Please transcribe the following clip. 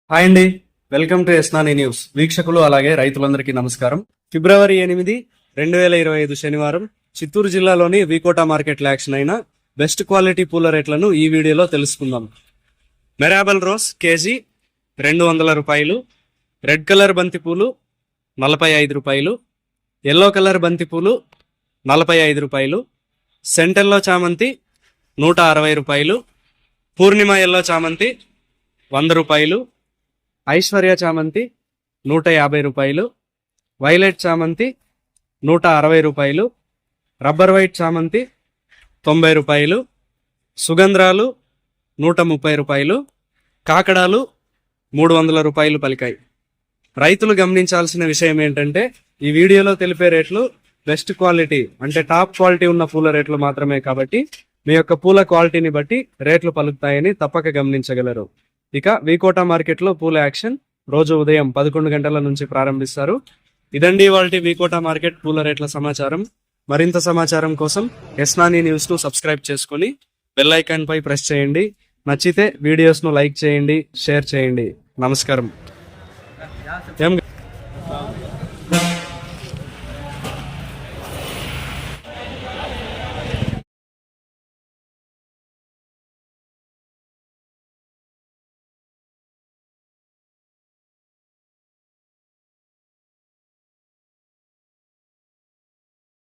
Hi అండి, welcome to ఎస్నాని news. వీక్షకులు అలాగే రైతులందరికీ నమస్కారం. ఫిబ్రవరి 8, 2025 శనివారం చిత్తూరు జిల్లాలోని వీకోటా మార్కెట్లో యాక్షన్ అయిన బెస్ట్ క్వాలిటీ పూల రేట్లను ఈ వీడియోలో తెలుసుకుందాం. మెరాబల్ రోజ్ కేజీ 200 రూపాయలు, రెడ్ కలర్ బంతిపూలు 45 రూపాయలు, ఎల్లో కలర్ బంతిపూలు 45 రూపాయలు, సెంటెల్లో చామంతి 160 రూపాయలు, పూర్ణిమ ఎల్లో చామంతి 100 రూపాయలు, ఐశ్వర్య చామంతి 150 రూపాయలు, వైలెట్ చామంతి 160 రూపాయలు, రబ్బర్ వైట్ చామంతి 90 రూపాయలు, సుగంధ్రాలు 130 రూపాయలు, కాకడాలు 300 రూపాయలు పలికాయి. రైతులు గమనించాల్సిన విషయం ఏంటంటే ఈ వీడియోలో తెలిపే రేట్లు బెస్ట్ క్వాలిటీ అంటే టాప్ క్వాలిటీ ఉన్న పూల రేట్లు మాత్రమే కాబట్టి మీ యొక్క పూల క్వాలిటీని బట్టి రేట్లు పలుకుతాయని తప్పక గమనించగలరు. ఇక వీకోటా మార్కెట్లో పూల యాక్షన్ రోజు ఉదయం 11 గంటల నుంచి ప్రారంభిస్తారు. ఇదండి ఇవాల్టి వీకోటా మార్కెట్ పూల రేట్ల సమాచారం. మరింత సమాచారం కోసం ఎస్నాని న్యూస్ ను సబ్స్క్రైబ్ చేసుకుని బెల్ ఐకాన్ పై ప్రెస్ చేయండి. నచ్చితే వీడియోస్ ను లైక్ చేయండి, షేర్ చేయండి. నమస్కారం.